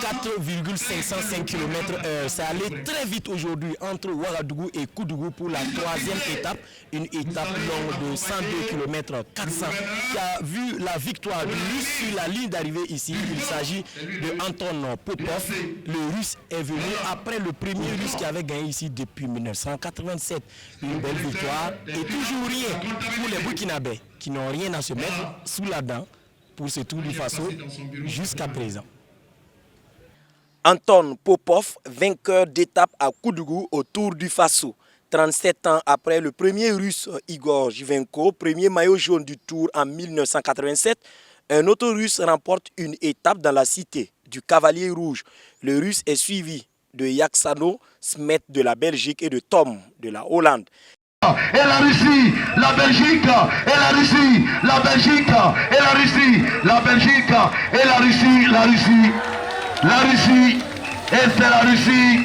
4,505 km/h. Ça allait très vite aujourd'hui entre Ouagadougou et Koudougou pour la troisième étape, une étape longue de 102 km 400 qui a vu la victoire du Russe sur la ligne d'arrivée ici. Il s'agit de Anton Popov. Le Russe est venu après le premier Russe qui avait gagné ici depuis 1987. Une belle victoire et toujours rien pour les Burkinabés qui n'ont rien à se mettre sous la dent pour ce Tour du Faso jusqu'à présent. Anton Popov, vainqueur d'étape à Koudougou au Tour du Faso. 37 ans après le premier Russe Igor Jivenko, premier maillot jaune du Tour en 1987, un autre Russe remporte une étape dans la cité du Cavalier Rouge. Le Russe est suivi de Yaksano Smet de la Belgique et de Tom de la Hollande. Et la Russie, la Belgique, et la Russie, la Belgique, et la Russie, la Belgique, et la Russie, la Russie, et c'est la Russie.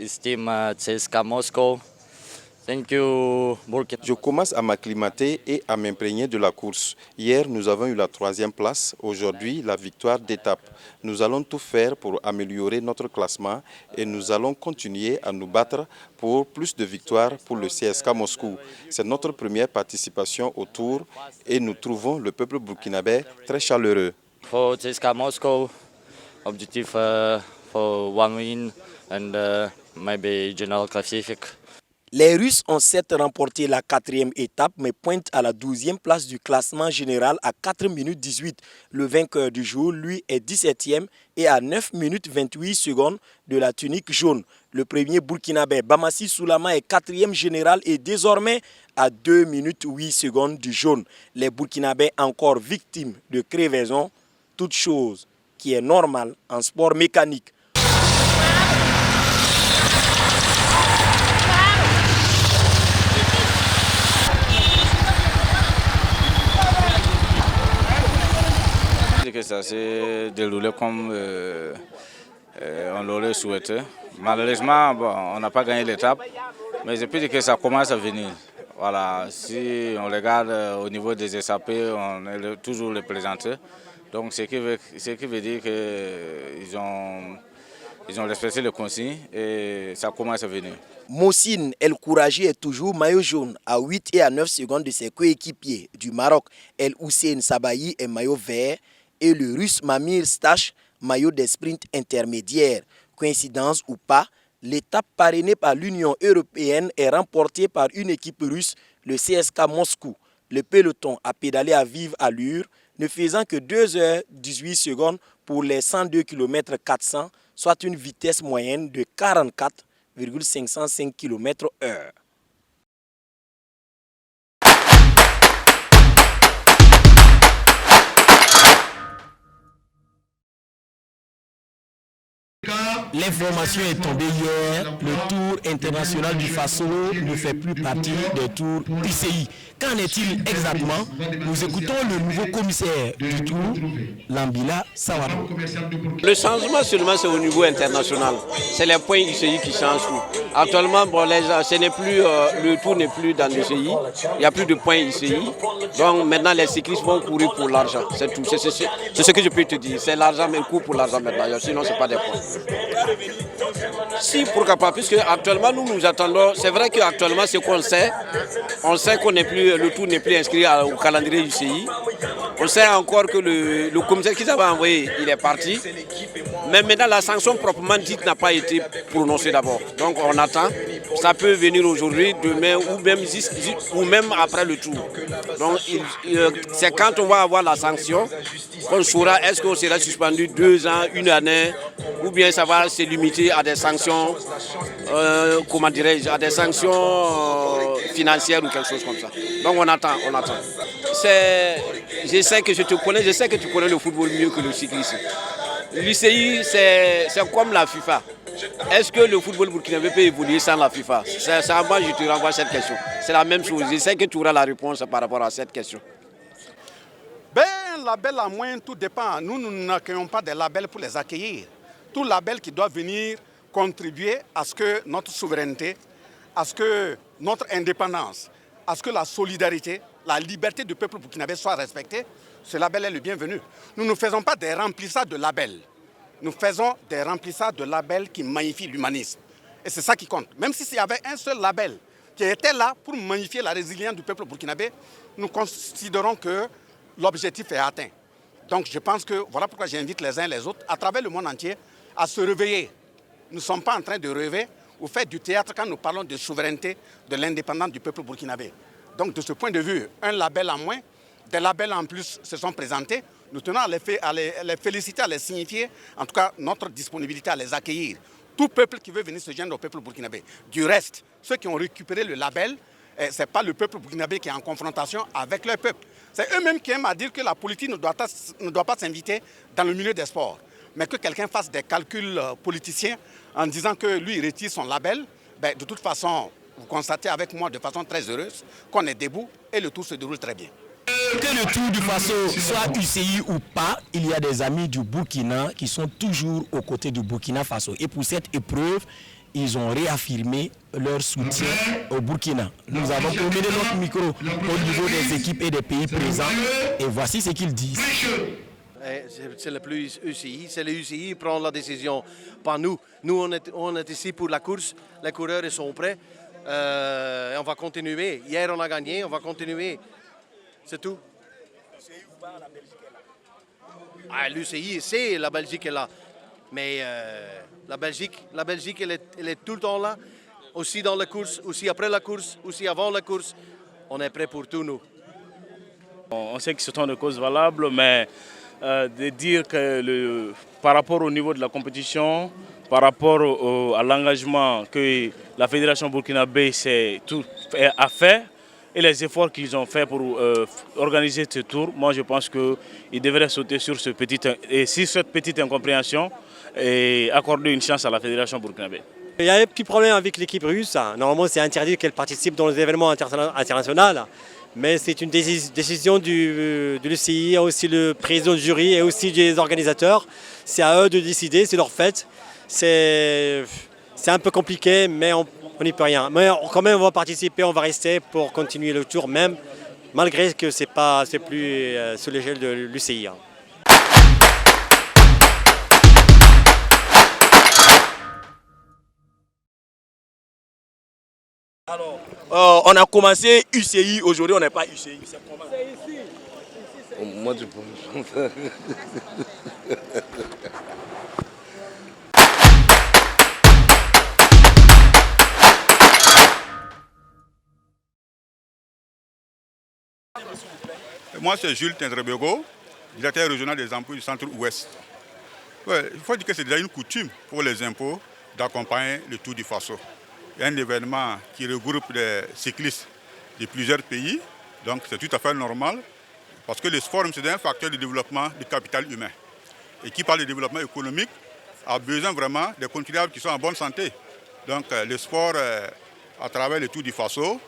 It's team CSKA Moscow. Thank you, Burkina. Je commence à m'acclimater et à m'imprégner de la course. Hier, nous avons eu la 3e place. Aujourd'hui, la victoire d'étape. Nous allons tout faire pour améliorer notre classement et nous allons continuer à nous battre pour plus de victoires pour le CSKA Moscou. C'est notre première participation au Tour et nous trouvons le peuple burkinabé très chaleureux. For CSKA Moscow, objectif for one win and maybe general classific. Les Russes ont certes remporté la 4e étape, mais pointent à la 12e place du classement général à 4 minutes 18. Le vainqueur du jour, lui, est 17e et à 9 minutes 28 secondes de la tunique jaune. Le premier burkinabé, Bamassi Soulama, est 4e général et désormais à 2 minutes 8 secondes du jaune. Les burkinabés encore victimes de crevaison, toute chose qui est normale en sport mécanique. Que ça s'est déroulé comme on l'aurait souhaité. Malheureusement, bon, on n'a pas gagné l'étape, mais je peux dire que ça commence à venir. Voilà, si on regarde au niveau des SAP, on est toujours représenté. Donc ce qui veut dire qu'ils ont respecté les consignes et ça commence à venir. Mohsin El Kouraji est toujours maillot jaune à 8 et à 9 secondes de ses coéquipiers du Maroc. El Hussein Sabahi est maillot vert et le Russe Mamir Stach, maillot des sprints intermédiaires. Coïncidence ou pas, l'étape parrainée par l'Union européenne est remportée par une équipe russe, le CSKA Moscou. Le peloton a pédalé à vive allure, ne faisant que 2h18 pour les 102 km 400, soit une vitesse moyenne de 44,505 km/h. L'information est tombée hier, le Tour international du Faso ne fait plus partie des tours UCI. Qu'en est-il exactement? Nous écoutons le nouveau commissaire du Tour, Lambila Sawado. Le changement seulement c'est au niveau international. C'est les points UCI qui changent tout. Actuellement, bon, le Tour n'est plus dans l'UCI. Il n'y a plus de points UCI. Donc maintenant les cyclistes vont courir pour l'argent. C'est tout. C'est ce que je peux te dire. C'est l'argent, mais court pour l'argent maintenant. Sinon, ce n'est pas des points. Si, pourquoi pas, puisque actuellement nous attendons, c'est vrai qu'actuellement ce qu'on sait, on sait qu'on n'est plus, le Tour n'est plus inscrit au calendrier du CI. On sait encore que le commissaire qu'ils avaient envoyé, il est parti. Mais maintenant la sanction proprement dite n'a pas été prononcée d'abord. Donc on attend, ça peut venir aujourd'hui, demain ou même après le Tour. Donc c'est quand on va avoir la sanction qu'on saura est-ce qu'on sera suspendu 2 ans, 1 année, ou bien ça va se limiter à des sanctions, à des sanctions financières ou quelque chose comme ça. Donc on attend. Je sais que tu connais le football mieux que le cyclisme. L'UCI, c'est comme la FIFA. Est-ce que le football burkinabé peut évoluer sans la FIFA? C'est à moi que je te renvoie cette question. C'est la même chose. Je sais que tu auras la réponse par rapport à cette question. Label à moins, tout dépend. Nous n'accueillons pas des labels pour les accueillir. Tout label qui doit venir contribuer à ce que notre souveraineté, à ce que notre indépendance, à ce que la solidarité, la liberté du peuple burkinabé soit respectée, ce label est le bienvenu. Nous ne faisons pas des remplissages de labels. nous faisons des remplissages de labels qui magnifient l'humanisme. Et c'est ça qui compte. Même s'il y avait un seul label qui était là pour magnifier la résilience du peuple burkinabé, nous considérons que l'objectif est atteint. Donc je pense que voilà pourquoi j'invite les uns et les autres, à travers le monde entier, à se réveiller. Nous ne sommes pas en train de rêver ou faire du théâtre quand nous parlons de souveraineté, de l'indépendance du peuple burkinabé. Donc de ce point de vue, un label en moins, des labels en plus se sont présentés. Nous tenons à les féliciter, à les signifier, en tout cas notre disponibilité à les accueillir. Tout peuple qui veut venir se joindre au peuple burkinabé. Du reste, ceux qui ont récupéré le label, ce n'est pas le peuple burkinabé qui est en confrontation avec leur peuple. C'est eux-mêmes qui aiment à dire que la politique ne doit pas s'inviter dans le milieu des sports. Mais que quelqu'un fasse des calculs politiciens en disant que lui, il retire son label, ben, de toute façon, vous constatez avec moi de façon très heureuse qu'on est debout et le tour se déroule très bien. Que le Tour du Faso soit UCI ou pas, il y a des amis du Burkina qui sont toujours aux côtés du Burkina Faso. Et pour cette épreuve, ils ont réaffirmé leur soutien au Burkina. Nous avons promené notre micro au niveau des équipes et des pays présents. Et voici ce qu'ils disent. C'est le plus UCI, c'est le UCI qui prend la décision, pas nous. Nous, on est ici pour la course, les coureurs sont prêts. Et on va continuer. Hier, on a gagné, on va continuer. C'est tout. L'UCI, c'est la Belgique est là. Mais la Belgique elle est tout le temps là. Aussi dans la course, aussi après la course, aussi avant la course. On est prêt pour tout, nous. On sait que ce sont des causes valables, mais de dire que par rapport au niveau de la compétition, par rapport à l'engagement que la Fédération burkinabé a fait, et les efforts qu'ils ont fait pour organiser ce tour, moi je pense qu'ils devraient sauter sur cette petite incompréhension et accorder une chance à la Fédération burkinabé. Il y a un petit problème avec l'équipe russe. Normalement, c'est interdit qu'elle participe dans les événements internationaux. Mais c'est une décision de l'UCI, aussi le président du jury et aussi des organisateurs. C'est à eux de décider, c'est leur fête. C'est un peu compliqué, mais on n'y peut rien. Mais quand même, on va participer, on va rester pour continuer le tour, même malgré que c'est plus sous l'échelle de l'UCI. Alors, on a commencé UCI, aujourd'hui on n'est pas UCI. C'est comment? C'est ici. Moi je pense. Moi c'est Jules Tendrebego, directeur régional des impôts du centre-ouest. Ouais, il faut dire que c'est déjà une coutume pour les impôts d'accompagner le Tour du Faso. Il y a un événement qui regroupe des cyclistes de plusieurs pays, donc c'est tout à fait normal, parce que le sport, c'est un facteur de développement du capital humain. Et qui parle de développement économique a besoin vraiment de contribuables qui sont en bonne santé. Donc le sport, à travers le Tour du Faso,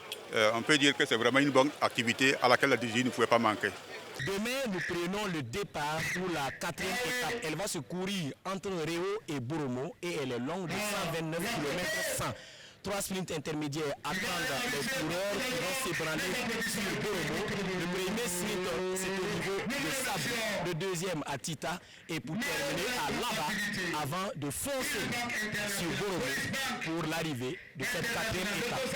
on peut dire que c'est vraiment une bonne activité à laquelle la DGI ne pouvait pas manquer. Demain, nous prenons le départ pour la 4e étape. Elle va se courir entre Réau et Boromo et elle est longue de 129 km 100. 3 sprints intermédiaires attendent les coureurs qui vont s'ébranler sur Boromo. Le premier sprint, c'est au niveau de Sable, le deuxième à Tita et pour terminer à Laba avant de foncer sur Boromo pour l'arrivée de cette 4e étape.